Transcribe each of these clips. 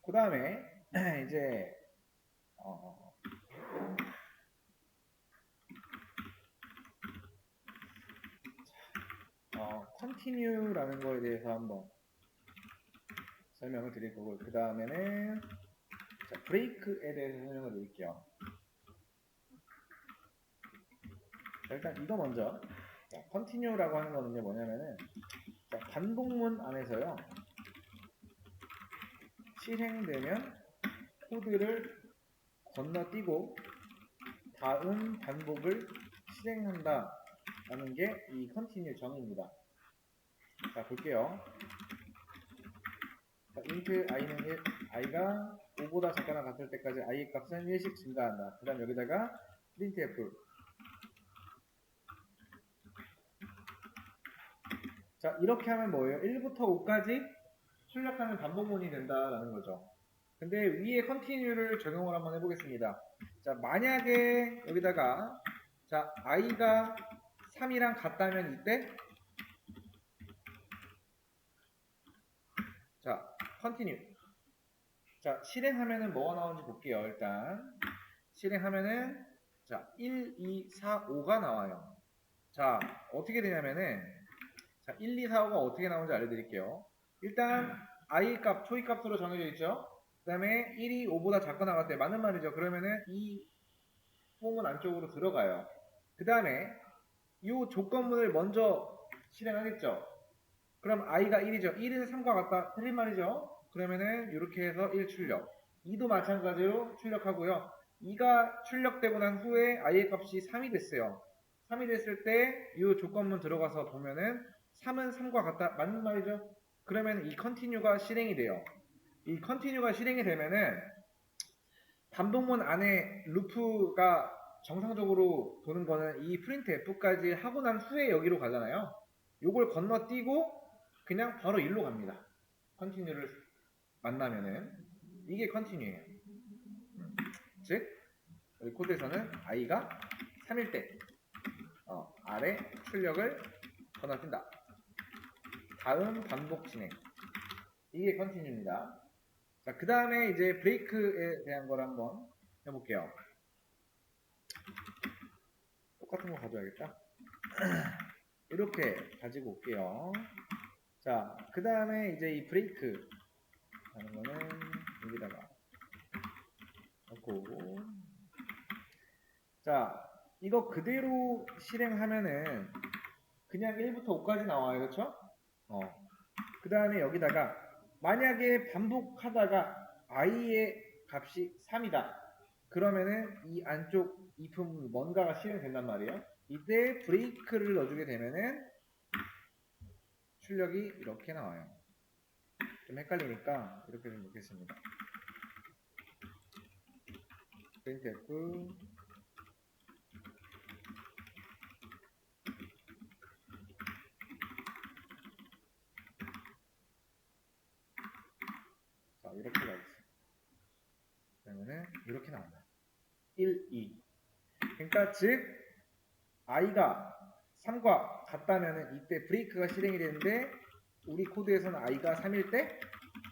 그 다음에 이제 어, continue라는 거에 대해서 한번 설명을 드릴 거고, 그 다음에는 break에 대해서 설명을 드릴게요. 자, 일단 이거 먼저. 자, continue라고 하는 거는요, 뭐냐면은, 자, 반복문 안에서요, 실행되면 코드를 건너뛰고 다음 반복을 실행한다 라는 게 이 continue 정의입니다. 자, 볼게요. 자, int i는 1, i가 5보다 작거나 같을 때까지 i의 값은 1씩 증가한다. 그 다음 여기다가 printf. 자, 이렇게 하면 뭐예요? 1부터 5까지 출력하는 반복문이 된다라는 거죠. 근데 위에 continue를 적용을 한번 해보겠습니다. 자, 만약에 여기다가 자, i가 3이랑 같다면 이때 자, continue. 자, 실행하면은 뭐가 나오는지 볼게요. 일단 실행하면은 자, 1, 2, 4, 5가 나와요. 자, 어떻게 되냐면은 자, 1, 2, 4, 5가 어떻게 나오는지 알려드릴게요. 일단 i 값, 초이 값으로 정해져 있죠. 그 다음에 1이 5보다 작거나 같대. 맞는 말이죠. 그러면은 이 폼은 안쪽으로 들어가요. 그 다음에 이 조건문을 먼저 실행하겠죠. 그럼 i가 1이죠. 1은 3과 같다. 틀린 말이죠. 그러면은 이렇게 해서 1 출력. 2도 마찬가지로 출력하고요. 2가 출력되고 난 후에 i의 값이 3이 됐어요. 3이 됐을 때 이 조건문 들어가서 보면은 3은 3과 같다. 맞는 말이죠. 그러면 이 continue가 실행이 돼요. 이 continue가 실행이 되면은 반복문 안에 루프가 정상적으로 도는 거는 이 printf까지 하고 난 후에 여기로 가잖아요. 요걸 건너뛰고 그냥 바로 일로 갑니다. continue를 만나면은 이게 continue예요. 즉 여기 코드에서는 i가 3일 때 아래 출력을 건너뛴다. 다음 반복 진행. 이게 continue입니다. 자, 그 다음에 이제 브레이크에 대한 걸 한번 해볼게요. 똑같은 거 가져야겠다. 이렇게 가지고 올게요. 자, 그 다음에 이제 이 브레이크 하는 거는 여기다가 넣고, 자, 이거 그대로 실행하면은 그냥 1부터 5까지 나와요. 그렇죠? 그 다음에 여기다가 만약에 반복하다가 i의 값이 3이다. 그러면은 이 안쪽 if 뭔가가 실행된단 말이에요. 이때 브레이크를 넣어주게 되면은 출력이 이렇게 나와요. 좀 헷갈리니까 이렇게 좀 놓겠습니다. printf 자, 이렇게 나오겠습니다. 그러면은 이렇게 나온다. 1, 2. 그러니까 즉 i가 3과 같다면은 이때 브레이크가 실행이 되는데 우리 코드에서는 i가 3일 때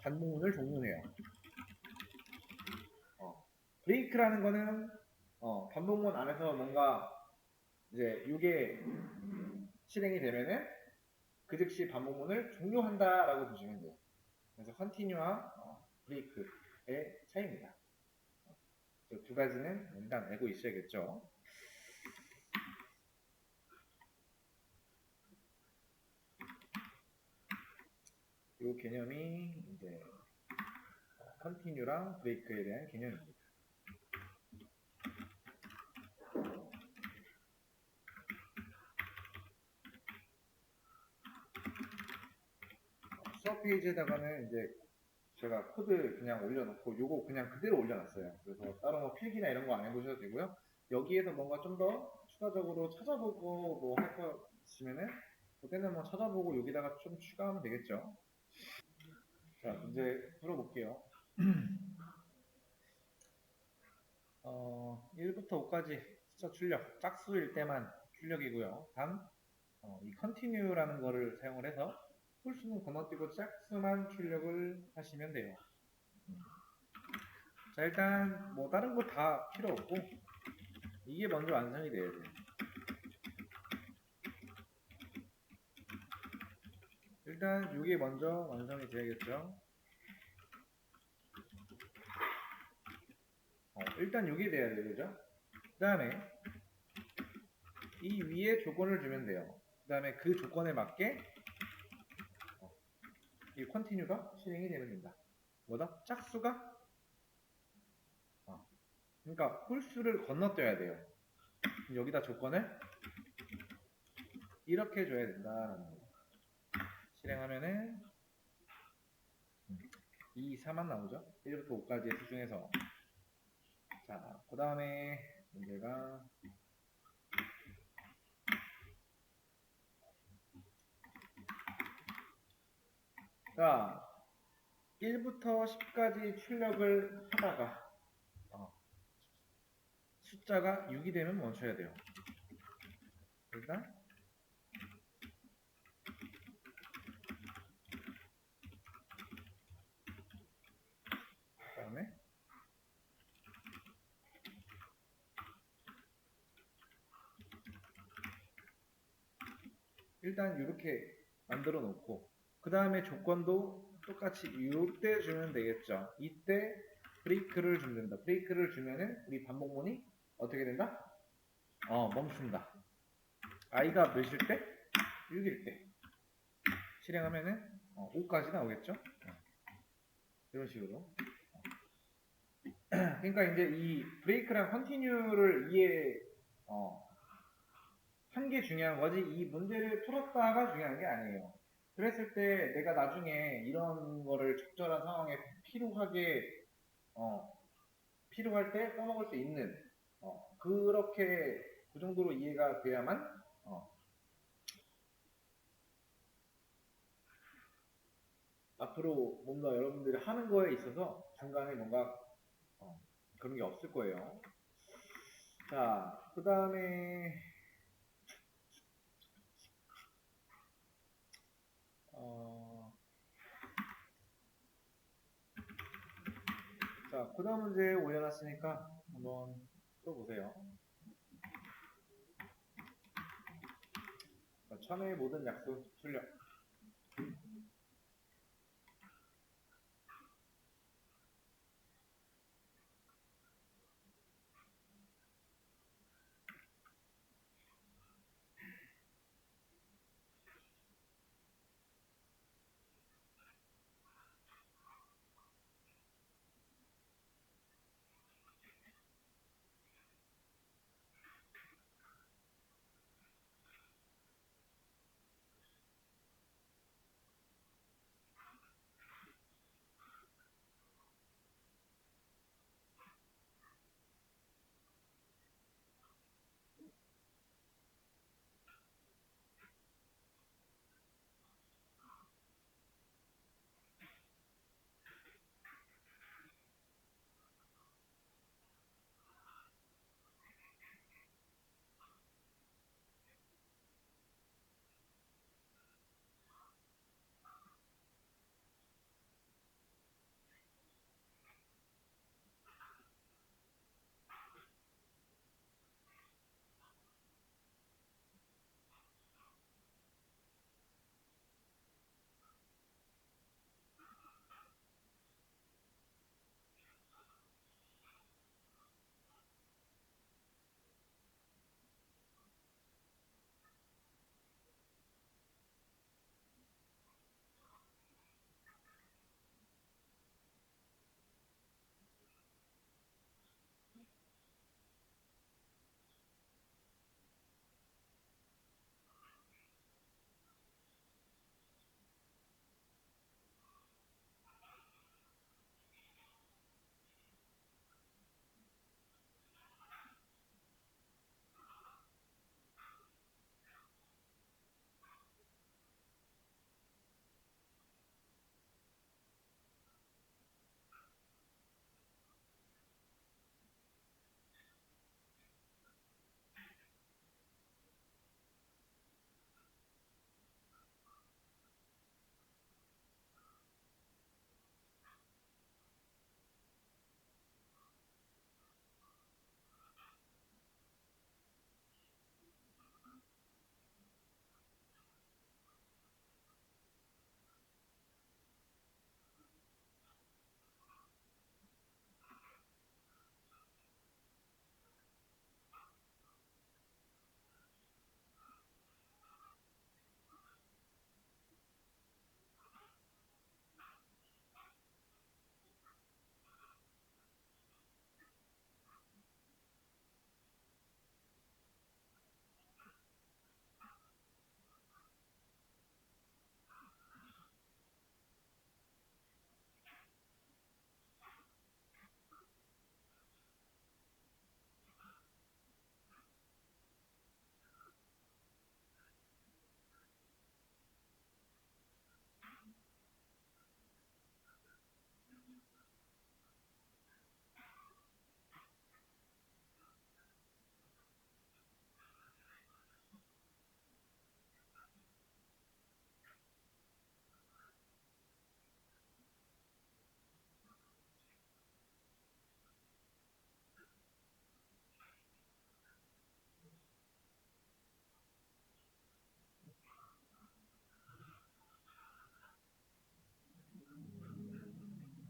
반복문을 종료해요. 브레이크라는 거는 반복문 안에서 뭔가 이제 이게 실행이 되면은 그 즉시 반복문을 종료한다라고 보시면 돼요. 그래서 continue와 break의 차이입니다. 두 가지는 일단 알고 있어야겠죠. 이 개념이 이제 continue랑 break에 대한 개념입니다. 수업 페이지에다가는 이제 제가 코드 그냥 올려놓고 요거 그냥 그대로 올려놨어요. 그래서 따로 뭐 필기나 이런 거 안 해보셔도 되고요. 여기에서 뭔가 좀 더 추가적으로 찾아보고 뭐 할 거 있으면은 그때는 뭐 찾아보고 여기다가 좀 추가하면 되겠죠. 자, 이제 풀어볼게요. 1부터 5까지 숫자 출력, 짝수일 때만 출력이고요. 다음, 이 continue라는 거를 사용을 해서 홀수는 건너뛰고 짝수만 출력을 하시면 돼요. 자, 일단 뭐 다른 거 다 필요 없고 이게 먼저 완성이 돼야 돼요. 일단 이게 먼저 완성이 돼야겠죠. 일단 이게 돼야 돼요, 그죠? 그 다음에 이 위에 조건을 주면 돼요. 그 다음에 그 조건에 맞게 이 컨티뉴가 실행이 되면 된다. 뭐다? 짝수가 그러니까 홀수를 건너뛰어야 돼요. 여기다 조건을 이렇게 줘야 된다라는 거. 실행하면은 2, 4만 나오죠? 1부터 5까지의 수 중에서. 자, 그 다음에 문제가 자 1부터 10까지 출력을 하다가 숫자가 6이 되면 멈춰야 돼요. 일단 그 다음에 일단 이렇게 만들어 놓고 그 다음에 조건도 똑같이 이때 주면 되겠죠. 이때 브레이크를 주면 된다. 브레이크를 주면은 우리 반복문이 어떻게 된다? 멈춘다. i가 몇일 때? 6일 때 실행하면은 5까지 나오겠죠. 이런 식으로. 그러니까 이제 이 브레이크랑 컨티뉴를 한 게 중요한 거지 이 문제를 풀었다가 중요한 게 아니에요. 그랬을 때 내가 나중에 이런 거를 적절한 상황에 필요할 때 써먹을 수 있는 그렇게 그 정도로 이해가 돼야만 앞으로 뭔가 여러분들이 하는 거에 있어서 중간에 뭔가 그런 게 없을 거예요. 자, 그 다음에 자, 그 다음 문제 올려놨으니까 한번 풀어보세요. 자, 천의 모든 약수 출력.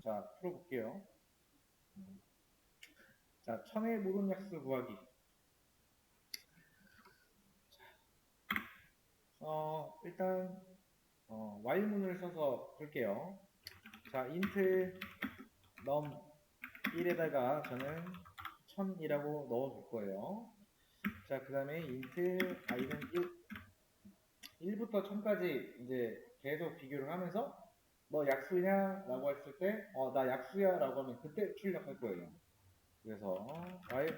자, 풀어볼게요. 자, 천의 모든 약수 구하기. 일단 while문을 써서 풀게요. 자, int num 1에다가 저는 1000이라고 넣어줄 거예요. 자, 그 다음에 int i는 1부터 1000까지 이제 계속 비교를 하면서 너 약수냐? 라고 했을 때 나 약수야 라고 하면 그때 출력할 거예요. 그래서 while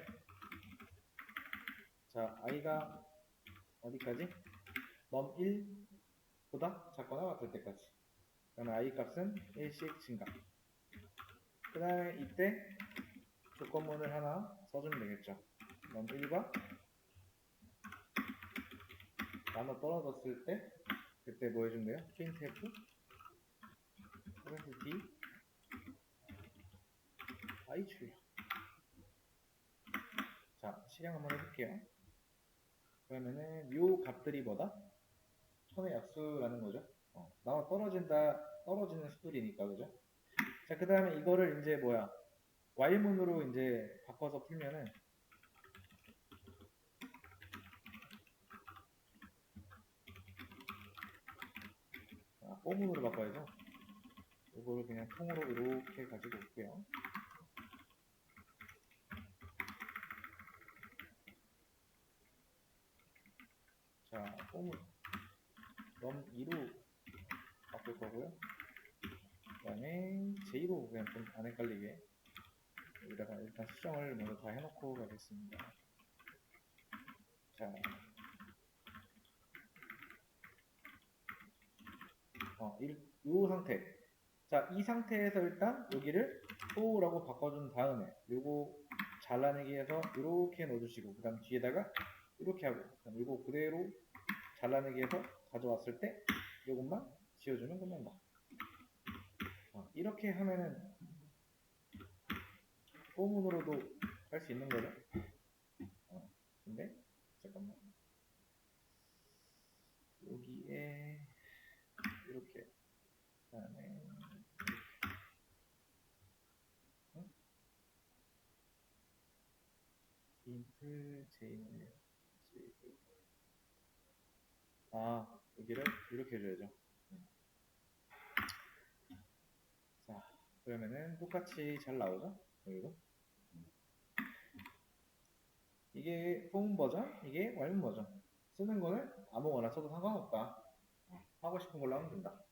자, i가 어디까지? num 1보다 작거나 같을 때까지. 그 다음에 i 값은 1씩 증가. 그 다음에 이때 조건문을 하나 써주면 되겠죠. num 1과 나눠 떨어졌을 때 그때 뭐 해주면 돼요? printf d i 출력. 자, 실행 한번 해볼게요. 그러면은 요 값들이 뭐다? 천의 약수라는 거죠. 나눠 떨어지는 수들이니까, 그죠? 자, 그 다음에 이거를 이제 뭐야? while문으로 이제 바꿔서 풀면은 for문으로 바꿔야죠. 이거를 그냥 통으로 이렇게 가지고 올게요. 자, for문 num 2로 바꿀 거고요. 그 다음에 j로 그냥 좀 안 헷갈리게 여기다가 일단 수정을 먼저 다 해놓고 가겠습니다. 자, 이 상태. 자, 이 상태에서 일단 여기를 so라고 바꿔준 다음에 요거 잘라내기해서 이렇게 넣어주시고 그 다음 뒤에다가 이렇게 하고 그다음 이거 그대로 잘라내기해서 가져왔을 때 요것만 지워주면 끝난다. 이렇게 하면은 소문으로도 할 수 있는 거죠. 근데 잠깐만 여기에 이렇게 그다음에 int j는 여기를 이렇게 해줘야죠. 자, 그러면은 똑같이 잘 나오죠? 여기도. 이게 폼 버전, 이게 while 버전. 쓰는 거는 아무거나 써도 상관없다. 하고 싶은 걸로 하면 된다.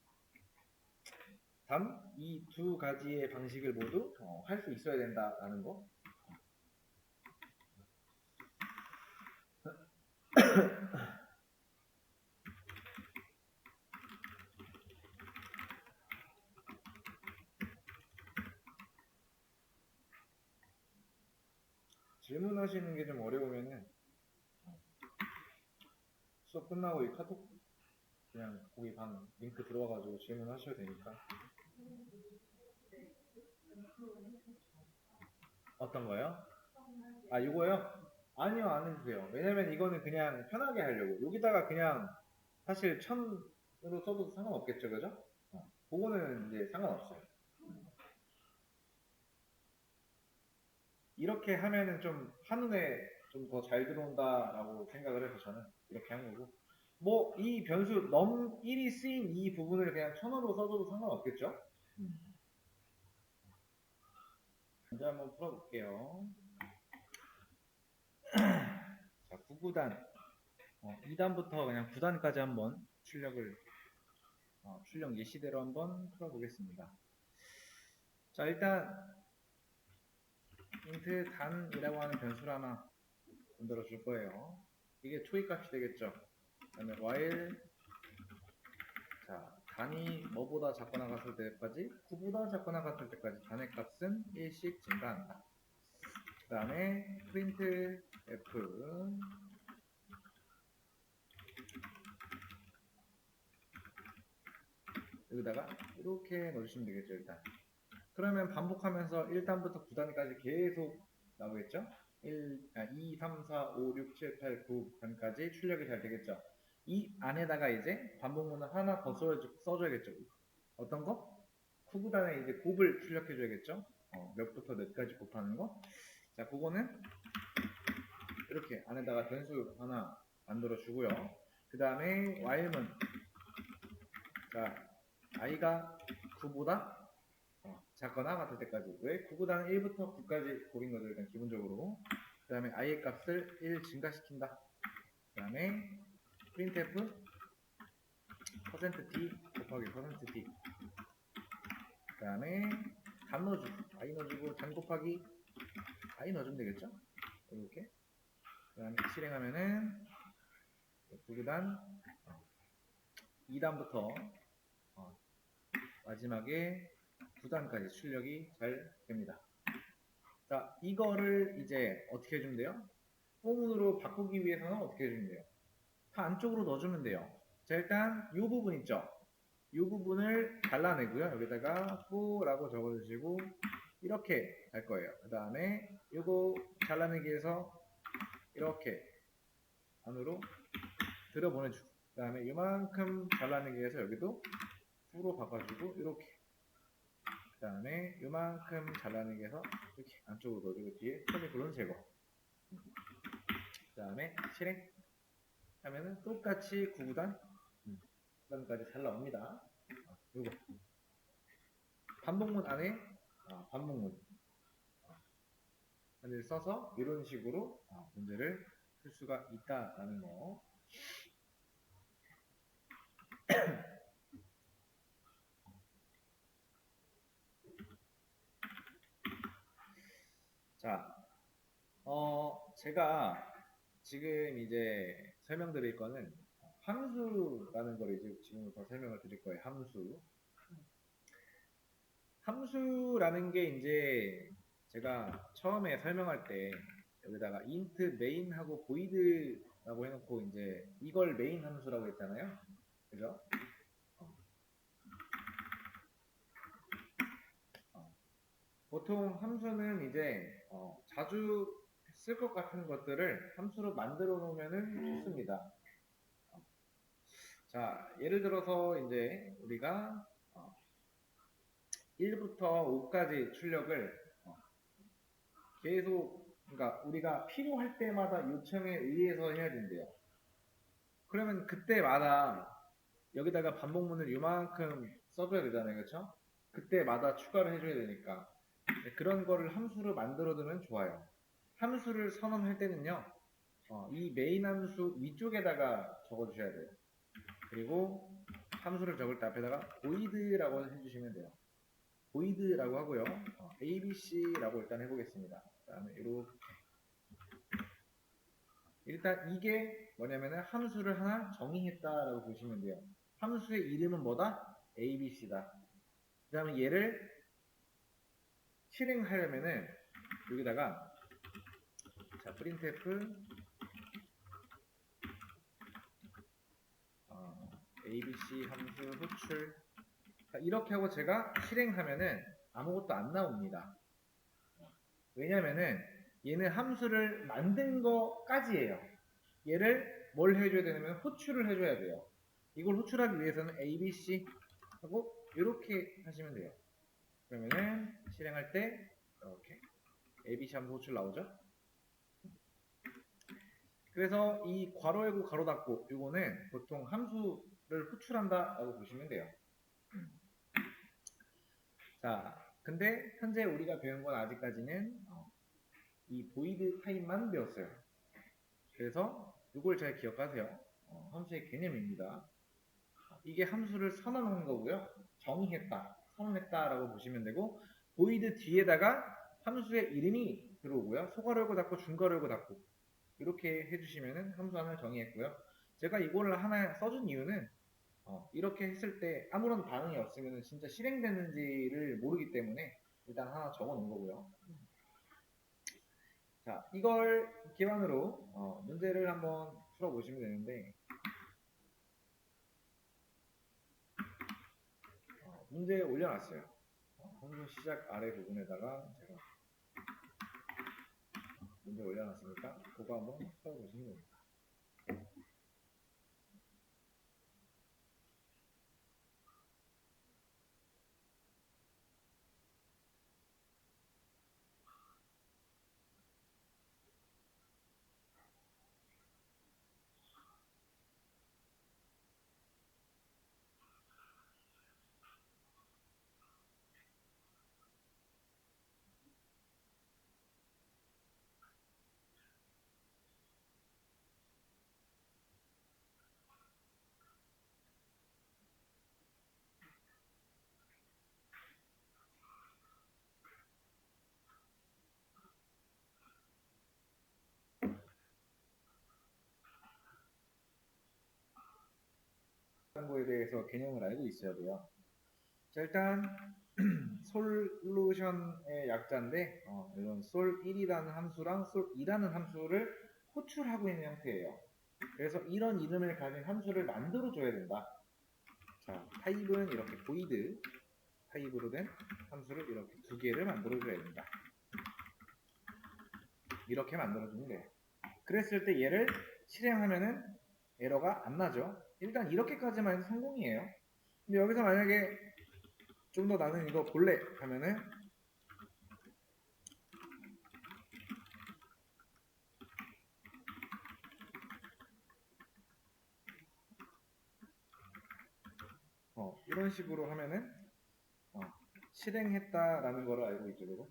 단, 이 두 가지의 방식을 모두 할 수 있어야 된다라는 거. 질문하시는 게 좀 어려우면은 수업 끝나고 이 카톡 그냥 거기 방 링크 들어와가지고 질문하셔도 되니까. 어떤 거요? 이거요? 아니요, 안 해주세요. 왜냐면 이거는 그냥 편하게 하려고. 여기다가 그냥 사실 1000으로 써도 상관없겠죠, 그죠? 그거는 이제 상관없어요. 이렇게 하면은 좀 한눈에 좀 더 잘 들어온다라고 생각을 해서 저는 이렇게 한 거고. 뭐, 이 변수 num 1이 쓰인 이 부분을 그냥 1000으로 써줘도 상관없겠죠? 이제 한번 풀어볼게요. 자, 9구단. 2단부터 그냥 9단까지 한번 출력 예시대로 한번 풀어보겠습니다. 자, 일단 int 단이라고 하는 변수를 하나 만들어 줄 거예요. 이게 초기 값이 되겠죠. 그 다음에 while 자, 단이 뭐보다 작거나 같을 때까지 9보다 작거나 같을 때까지 단의 값은 1씩 증가한다. 그 다음에 printf 여기다가 이렇게 넣어주시면 되겠죠. 일단 그러면 반복하면서 1단부터 9단까지 계속 나오겠죠. 2, 3, 4, 5, 6, 7, 8, 9단까지 출력이 잘 되겠죠. 이 안에다가 이제 반복문을 하나 더 써줘야겠죠. 어떤 거? 구구단에 이제 곱을 출력해 줘야겠죠. 몇부터 몇까지 곱하는 거. 자, 그거는 이렇게 안에다가 변수 하나 만들어 주고요. 그 다음에 while문, 자, i가 9보다 작거나 같을 때까지. 왜? 9보다는 1부터 9까지 곱인 거죠, 일단 기본적으로. 그 다음에 i의 값을 1 증가시킨다. 그 다음에 printf %d 곱하기 %d. 그 다음에 단 넣어주고, i 넣어주고, 단 곱하기 i 넣어주면 되겠죠? 이렇게. 그 다음에 실행하면은 9구단 2단부터 마지막에 9단까지 출력이 잘 됩니다. 자, 이거를 이제 어떻게 해주면 돼요? 포문으로 바꾸기 위해서는 어떻게 해주면 돼요? 다 안쪽으로 넣어주면 돼요. 자, 일단 이 부분 있죠? 이 부분을 잘라내고요. 여기다가 fu라고 적어주시고 이렇게 할 거예요. 그 다음에 이거 잘라내기 위해서 이렇게 안으로 들여보내주고 그 다음에 이만큼 잘라내기 위해서 여기도 fu로 바꿔주고 이렇게 그 다음에 이만큼 잘라내기 위해서 이렇게 안쪽으로 넣어주고 뒤에 세미콜론 제거 그 다음에 실행 하면은 똑같이 9구단 9단까지 잘 나옵니다. 요거 반복문 안에 반복문 안에 써서 이런 식으로 문제를 풀 수가 있다라는 거. 자, 제가 지금 이제 설명드릴 거는 함수라는 걸 이제 지금부터 설명을 드릴 거예요. 함수. 함수라는 게 이제 제가 처음에 설명할 때 여기다가 int main하고 void라고 해놓고 이제 이걸 main 함수라고 했잖아요. 그죠? 보통 함수는 이제 자주 쓸 것 같은 것들을 함수로 만들어 놓으면 좋습니다. 자, 예를 들어서 이제 우리가 1부터 5까지 출력을 계속 그러니까 우리가 필요할 때마다 요청에 의해서 해야 된대요. 그러면 그때마다 여기다가 반복문을 이만큼 써줘야 되잖아요. 그렇죠? 그때마다 추가를 해줘야 되니까 그런 거를 함수로 만들어 두면 좋아요. 함수를 선언할 때는요. 이 메인 함수 위쪽에다가 적어주셔야 돼요. 그리고 함수를 적을 때 앞에다가 void라고 해주시면 돼요. void라고 하고요. abc라고 일단 해보겠습니다. 그 다음에 이렇게 일단 이게 뭐냐면은 함수를 하나 정의했다라고 보시면 돼요. 함수의 이름은 뭐다? abc다. 그 다음에 얘를 실행하려면은 여기다가 자 printf abc 함수 호출 이렇게 하고 제가 실행하면은 아무것도 안 나옵니다. 왜냐면은 얘는 함수를 만든 거까지예요. 얘를 뭘 해줘야 되냐면 호출을 해줘야 돼요. 이걸 호출하기 위해서는 abc 하고 이렇게 하시면 돼요. 그러면은 실행할 때 이렇게 abc 함수 호출 나오죠. 그래서 이 괄호 열고 괄호 닫고 이거는 보통 함수를 호출한다 라고 보시면 돼요. 자, 근데 현재 우리가 배운 건 아직까지는 이 void 타입만 배웠어요. 그래서 이걸 잘 기억하세요. 함수의 개념입니다. 이게 함수를 선언하는 거고요. 정의했다, 선언했다 라고 보시면 되고 void 뒤에다가 함수의 이름이 들어오고요. 소괄호 열고 닫고 중괄호 열고 닫고 이렇게 해주시면은 함수 하나를 정의했고요. 제가 이거를 하나 써준 이유는 이렇게 했을 때 아무런 반응이 없으면 진짜 실행되는지를 모르기 때문에 일단 하나 적어 놓은 거고요. 자, 이걸 기반으로 문제를 한번 풀어보시면 되는데 문제 올려놨어요. 함수 시작 아래 부분에다가 제가 문제 올려놨으니까 그거 한번 풀어보시면 됩니다. 거에 대해서 개념을 알고 있어야 돼요. 자, 일단 솔루션의 약자인데 이런 솔1이라는 함수랑 솔2라는 함수를 호출하고 있는 형태예요. 그래서 이런 이름을 가진 함수를 만들어줘야 된다. 자, 타입은 이렇게 보이드 타입으로 된 함수를 이렇게 두 개를 만들어줘야 된다. 이렇게 만들어주면 돼요. 그랬을 때 얘를 실행하면은 에러가 안 나죠. 일단 이렇게까지만 해도 성공이에요. 근데 여기서 만약에 좀 더 나는 이거 볼래 하면은 이런 식으로 하면은 실행했다라는 걸 알고 있죠, 그죠?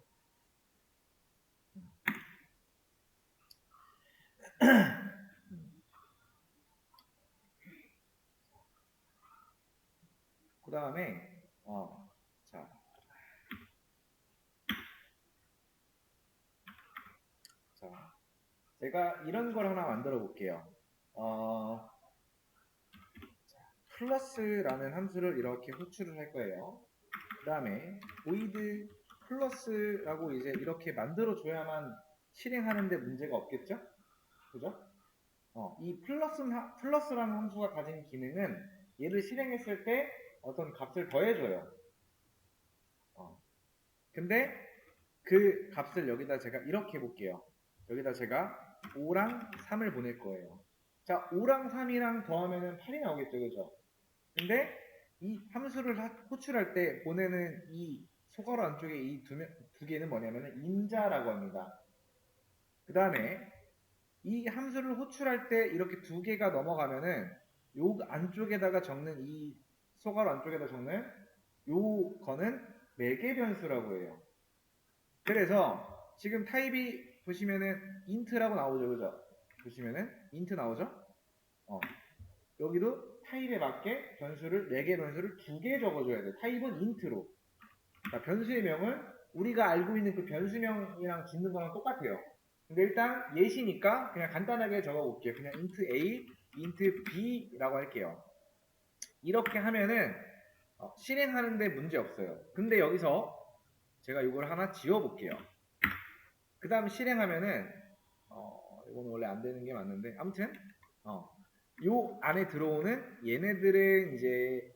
그 다음에 자, 제가 이런 걸 하나 만들어 볼게요. 플러스라는 함수를 이렇게 호출을 할 거예요. 그 다음에 void 플러스라고 이제 이렇게 만들어 줘야만 실행하는데 문제가 없겠죠? 그죠? 이 플러스라는 함수가 가진 기능은 얘를 실행했을 때 어떤 값을 더해줘요. 근데 그 값을 여기다 제가 이렇게 해볼게요. 여기다 제가 5랑 3을 보낼 거예요. 자, 5랑 3이랑 더하면은 8이 나오겠죠, 그죠? 근데 이 함수를 호출할 때 보내는 이 소괄호 안쪽에 이 두 개는 뭐냐면은 인자라고 합니다. 그 다음에 이 함수를 호출할 때 이렇게 두 개가 넘어가면은 요 안쪽에다가 적는 이 소괄호 안쪽에다 적는 요 거는 매개 변수라고 해요. 그래서 지금 타입이 보시면은 int라고 나오죠, 그죠? 보시면은 int 나오죠? 여기도 타입에 맞게 변수를 4개 변수를 2개 적어줘야 돼. 타입은 int로. 그러니까 변수의 명을 우리가 알고 있는 그 변수명이랑 짓는 거랑 똑같아요. 근데 일단 예시니까 그냥 간단하게 적어볼게요. 그냥 int a, int b라고 할게요. 이렇게 하면은 실행하는데 문제 없어요. 근데 여기서 제가 이걸 하나 지워볼게요. 그 다음 실행하면은 이거는 원래 안 되는 게 맞는데 아무튼 요 안에 들어오는 얘네들은 이제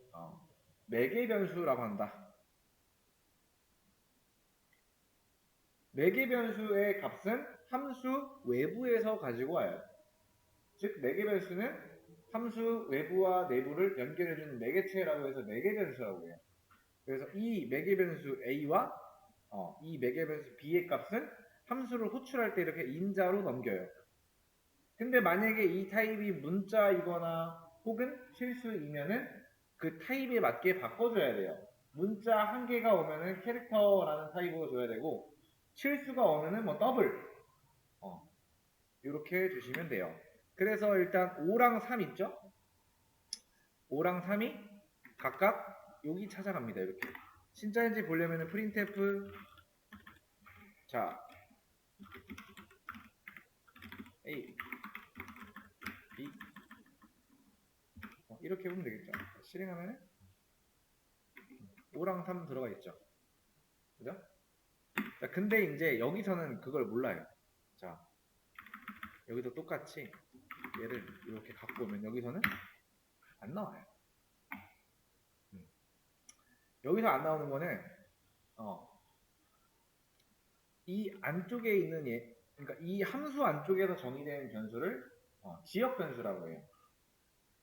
매개 변수라고 한다. 매개 변수의 값은 함수 외부에서 가지고 와요. 즉 매개 변수는 함수 외부와 내부를 연결해주는 매개체라고 해서 매개 변수라고 해요. 그래서 이 매개 변수 a와 이 매개 변수 b의 값은 함수를 호출할 때 이렇게 인자로 넘겨요. 근데 만약에 이 타입이 문자이거나 혹은 실수이면은 그 타입에 맞게 바꿔줘야 돼요. 문자 한 개가 오면은 캐릭터라는 타입으로 줘야 되고 실수가 오면은 뭐 더블 이렇게 주시면 돼요. 그래서 일단 5랑 3 있죠? 5랑 3이 각각 여기 찾아갑니다. 이렇게 진짜인지 보려면은 printf 자 A B 이렇게 보면 되겠죠. 실행하면 5랑 3 들어가 있죠. 그죠? 자, 근데 이제 여기서는 그걸 몰라요. 자, 여기도 똑같이 얘를 이렇게 갖고 오면 여기서는 안 나와요. 여기서 안 나오는 거는 이 안쪽에 있는 그러니까 이 함수 안쪽에서 정의된 변수를 지역 변수라고 해요.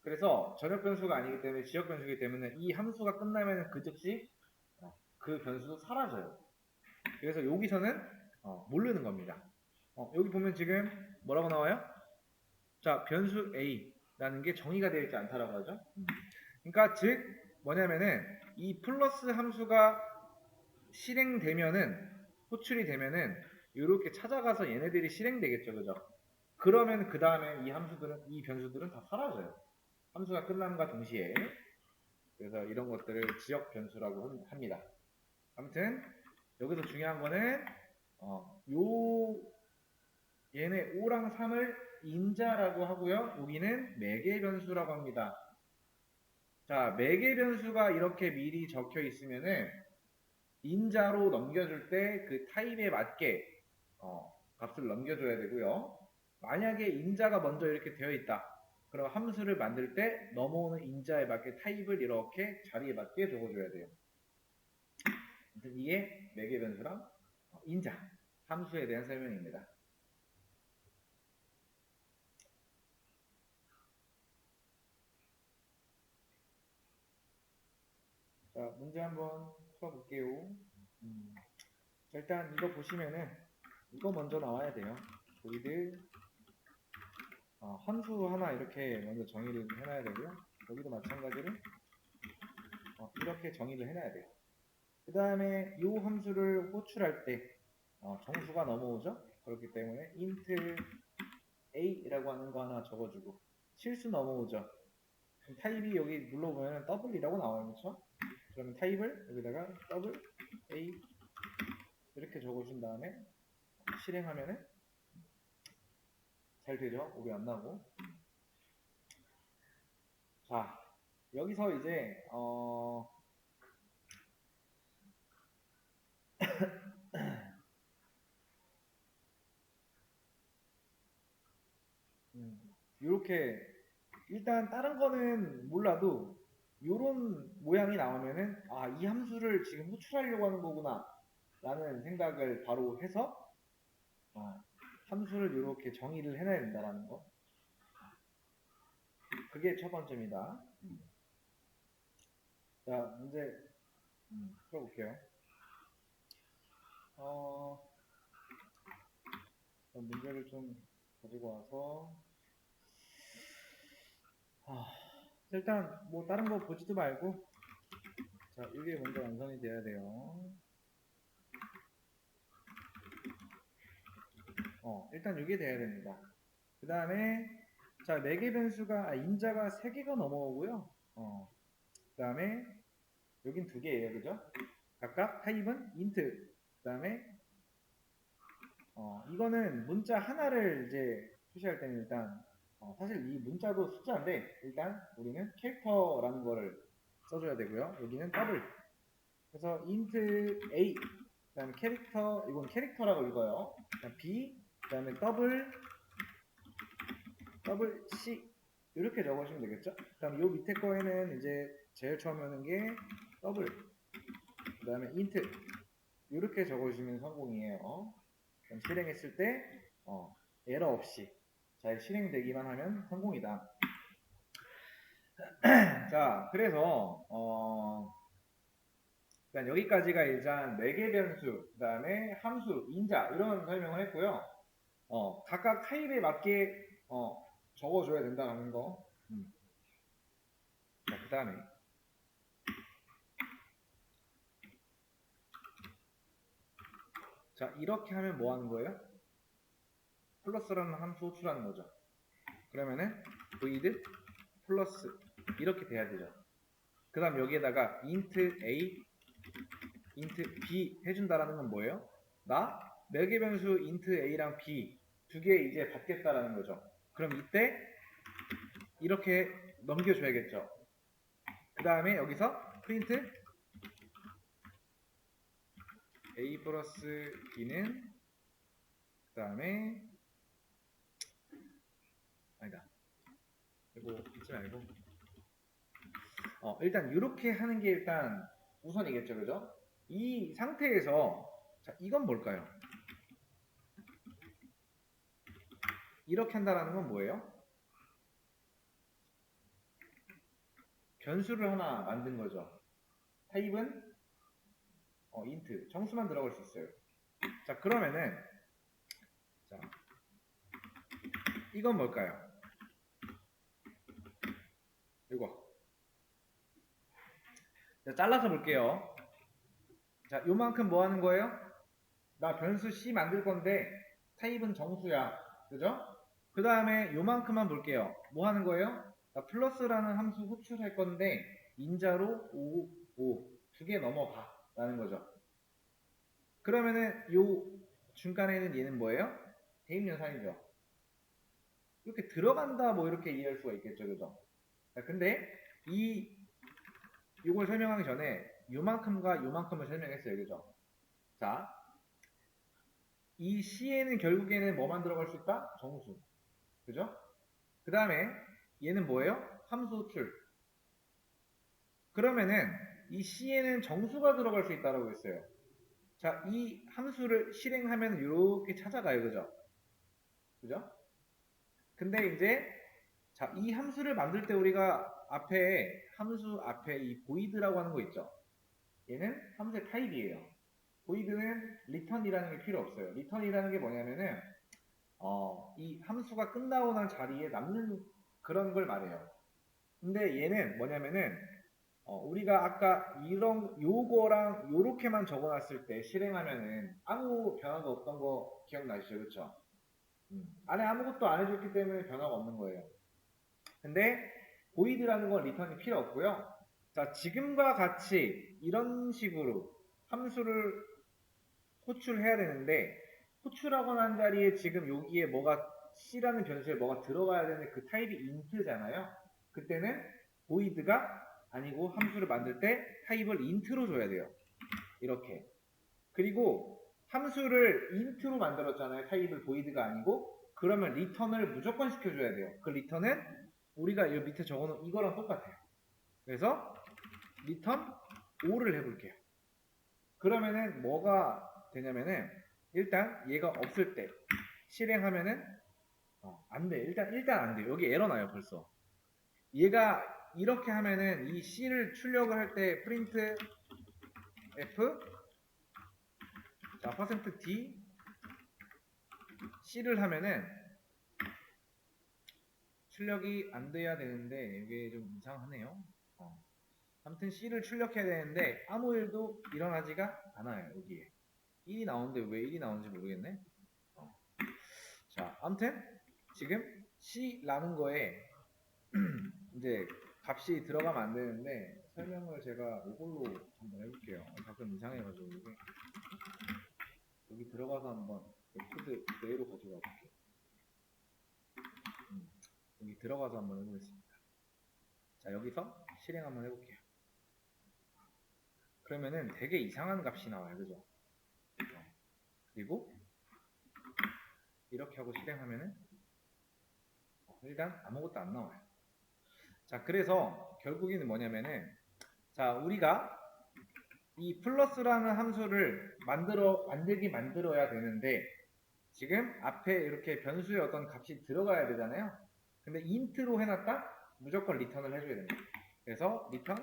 그래서 전역 변수가 아니기 때문에 지역 변수이기 때문에 이 함수가 끝나면 그 즉시 그 변수도 사라져요. 그래서 여기서는 모르는 겁니다. 여기 보면 지금 뭐라고 나와요? 자, 변수 a라는 게 정의가 되어 있지 않다라고 하죠. 그러니까 즉 뭐냐면은 이 플러스 함수가 실행되면은 호출이 되면은 이렇게 찾아가서 얘네들이 실행되겠죠, 그죠? 그러면 그 다음에 이 변수들은 다 사라져요. 함수가 끝남과 동시에. 그래서 이런 것들을 지역 변수라고 합니다. 아무튼 여기서 중요한 거는 얘네 5랑 3을 인자라고 하고요. 여기는 매개 변수라고 합니다. 자, 매개 변수가 이렇게 미리 적혀 있으면은 인자로 넘겨줄 때 그 타입에 맞게 값을 넘겨줘야 되고요. 만약에 인자가 먼저 이렇게 되어 있다. 그럼 함수를 만들 때 넘어오는 인자에 맞게 타입을 이렇게 자리에 맞게 적어줘야 돼요. 이게 매개 변수랑 인자, 함수에 대한 설명입니다. 자, 문제 한번 풀어볼게요. 자, 일단 이거 보시면은 이거 먼저 나와야 돼요. 보이드 함수 하나 이렇게 먼저 정의를 해놔야 되고요. 여기도 마찬가지로 이렇게 정의를 해놔야 돼요. 그 다음에 이 함수를 호출할 때 정수가 넘어오죠. 그렇기 때문에 int a라고 하는 거 하나 적어주고 실수 넘어오죠. 그럼 타입이 여기 눌러보면 더블이라고 나와요. 그렇죠? 그러면 타입을 여기다가 더블 a 이렇게 적어준 다음에 실행하면은 잘 되죠. 오류 안 나고. 자, 여기서 이제 이렇게 일단 다른 거는 몰라도 요런 모양이 나오면은 이 함수를 지금 호출하려고 하는 거구나 라는 생각을 바로 해서 함수를 이렇게 정의를 해놔야 된다라는 거. 그게 첫 번째입니다. 자, 문제 풀어볼게요. 문제를 좀 가지고 와서 일단 뭐 다른 거 보지도 말고 자, 이게 먼저 완성이 돼야 돼요. 일단 이게 돼야 됩니다. 그 다음에 자, 4개 변수가 인자가 3개가 넘어오고요. 그 다음에 여긴 2개예요. 그죠? 각각 타입은 int. 그 다음에 이거는 문자 하나를 이제 표시할 때는 일단 사실 이 문자도 숫자인데 일단 우리는 캐릭터라는 거를 써줘야 되고요. 여기는 더블. 그래서 int a 그 다음에 캐릭터 이건 캐릭터라고 읽어요. b 그 다음에 더블 C 이렇게 적으시면 되겠죠? 그 다음 요 밑에 거에는 이제 제일 처음 하는 게 더블 그 다음에 int 이렇게 적어주시면 성공이에요. 그럼 실행했을 때 에러 없이 잘 실행되기만 하면 성공이다. 자, 그래서 일단 여기까지가 일단 매개 변수, 그 다음에 함수, 인자 이런 설명을 했고요. 각각 타입에 맞게 적어줘야 된다는 거. 자, 그 다음에 자, 이렇게 하면 뭐 하는 거예요? 플러스라는 함수 호출하는 거죠. 그러면은 void 플러스 이렇게 돼야 되죠. 그 다음 여기에다가 int a, int b 해준다라는 건 뭐예요? 나 4개 변수 int a랑 b 2개 이제 받겠다라는 거죠. 그럼 이때 이렇게 넘겨줘야겠죠. 그 다음에 여기서 print a 플러스 b는 그 다음에 아니다. 이거 잊지 말고 일단 이렇게 하는 게 일단 우선이겠죠. 그죠? 이 상태에서 자, 이건 뭘까요? 이렇게 한다라는 건 뭐예요? 변수를 하나 만든 거죠. 타입은 int 정수만 들어갈 수 있어요. 자, 그러면은 자, 이건 뭘까요? 이거 자, 잘라서 볼게요. 자, 요만큼 뭐 하는 거예요? 나 변수 C 만들 건데 타입은 정수야. 그죠? 그 다음에 요만큼만 볼게요. 뭐 하는 거예요? 나 플러스라는 함수 호출할 건데 인자로 5 두 개 넘어가 라는 거죠. 그러면은 요 중간에는 얘는 뭐예요? 대입연산이죠. 이렇게 들어간다 뭐 이렇게 이해할 수가 있겠죠. 그죠? 자, 근데 이 이걸 설명하기 전에 요만큼과 요만큼을 설명했어요. 그죠? 자, 이 C에는 결국에는 뭐만 들어갈 수 있다? 정수. 그죠? 그 다음에 얘는 뭐예요? 함수 호출. 그러면은 이 C에는 정수가 들어갈 수 있다고 했어요. 자, 이 함수를 실행하면 이렇게 찾아가요. 그죠? 그죠? 근데 이제 자, 이 함수를 만들 때 우리가 함수 앞에 이 void라고 하는 거 있죠? 얘는 함수의 타입이에요. void는 return이라는 게 필요 없어요. return이라는 게 뭐냐면은 이 함수가 끝나고 난 자리에 남는 그런 걸 말해요. 근데 얘는 뭐냐면은 우리가 아까 요거랑 요렇게만 적어놨을 때 실행하면은 아무 변화가 없던 거 기억나시죠? 그쵸? 안에 아무것도 안 해줬기 때문에 변화가 없는 거예요. 근데 void라는 건 리턴이 필요 없고요. 자, 지금과 같이 이런 식으로 함수를 호출해야 되는데 호출하거나 한 자리에 지금 여기에 뭐가 C라는 변수에 뭐가 들어가야 되는데 그 타입이 int잖아요. 그때는 void가 아니고 함수를 만들 때 타입을 int로 줘야 돼요. 이렇게. 그리고 함수를 int로 만들었잖아요. 타입을 void가 아니고. 그러면 return을 무조건 시켜줘야 돼요. 그 return은 우리가 여기 밑에 적어놓은 이거랑 똑같아요. 그래서 return 5를 해볼게요. 그러면은 뭐가 되냐면은 일단 얘가 없을 때 실행하면은 안 돼. 일단 안 돼. 여기 에러 나요 벌써. 얘가 이렇게 하면은 이 C를 출력을 할 때 print f 자 %d C를 하면은 출력이 안 돼야 되는데 이게 좀 이상하네요. 아무튼 C를 출력해야 되는데 아무 일도 일어나지가 않아요. 여기에 1이 나오는데 왜 1이 나오는지 모르겠네. 자, 아무튼 지금 C라는 거에 이제 값이 들어가면 안 되는데 설명을 제가 이걸로 한번 해볼게요. 가끔 이상해가지고 이게 여기 들어가서 한번 코드 그대로 가져가 볼게요. 여기 들어가서 한번 해보겠습니다. 자, 여기서 실행 한번 해볼게요. 그러면은 되게 이상한 값이 나와요. 그죠? 그리고 이렇게 하고 실행하면은 일단 아무것도 안 나와요. 자, 그래서 결국에는 뭐냐면은 자, 우리가 이 플러스라는 함수를 만들어야 되는데 지금 앞에 이렇게 변수의 어떤 값이 들어가야 되잖아요. 근데 int로 해놨다? 무조건 리턴을 해줘야 됩니다. 그래서 return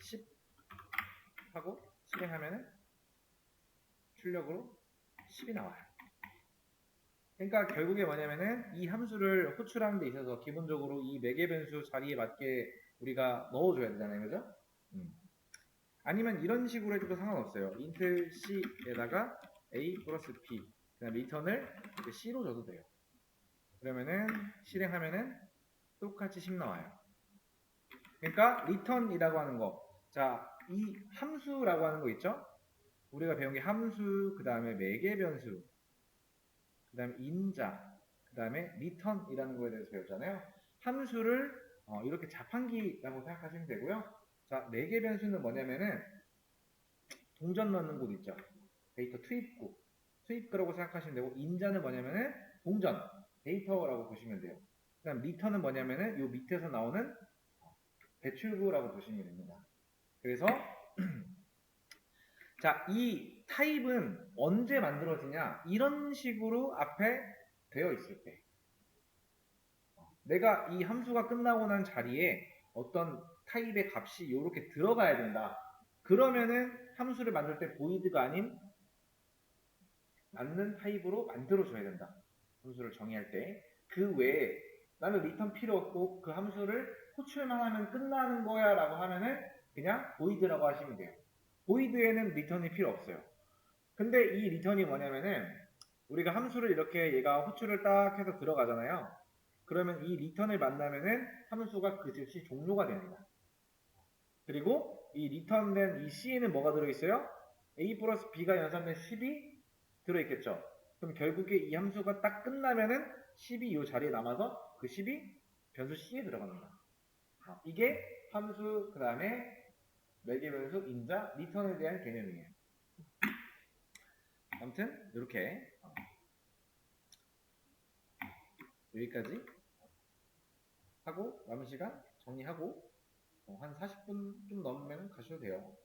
10 하고 실행하면은 출력으로 10이 나와요. 그러니까 결국에 뭐냐면은 이 함수를 호출하는 데 있어서 기본적으로 이 매개 변수 자리에 맞게 우리가 넣어줘야 되잖아요. 그죠? 아니면 이런 식으로 해도 상관없어요. int c에다가 a 플러스 b 그다음 리턴을 c로 줘도 돼요. 그러면은 실행하면은 똑같이 10 나와요. 그러니까 return이라고 하는 거. 자, 이 함수라고 하는 거 있죠? 우리가 배운 게 함수, 그 다음에 매개 변수, 그 다음에 인자, 그 다음에 return이라는 거에 대해서 배웠잖아요. 함수를 이렇게 자판기라고 생각하시면 되고요. 자, 매개 변수는 뭐냐면은 동전 넣는 곳 있죠. 데이터 투입구. 투입구라고 생각하시면 되고, 인자는 뭐냐면은 동전, 데이터라고 보시면 돼요. 그 다음 리턴은 뭐냐면은 요 밑에서 나오는 배출구라고 보시면 됩니다. 그래서 자, 이 타입은 언제 만들어지냐? 이런 식으로 앞에 되어 있을 때. 내가 이 함수가 끝나고 난 자리에 어떤 타입의 값이 이렇게 들어가야 된다. 그러면은 함수를 만들 때 void가 아닌 맞는 타입으로 만들어줘야 된다. 함수를 정의할 때. 그 외에 나는 리턴 필요 없고 그 함수를 호출만 하면 끝나는 거야 라고 하면은 그냥 void라고 하시면 돼요. void에는 리턴이 필요 없어요. 근데 이 리턴이 뭐냐면은 우리가 함수를 이렇게 얘가 호출을 딱 해서 들어가잖아요. 그러면 이 리턴을 만나면은 함수가 그 즉시 종료가 됩니다. 그리고 이 리턴된 이 C에는 뭐가 들어있어요? A 플러스 B가 연산된 10이 들어있겠죠. 그럼 결국에 이 함수가 딱 끝나면은 10이 이 자리에 남아서 그 10이 변수 C에 들어갑니다. 이게 함수, 그 다음에 매개 변수, 인자, 리턴에 대한 개념이에요. 아무튼 이렇게 여기까지 하고 남은 시간 정리하고 한 40분 좀 넘으면 가셔도 돼요.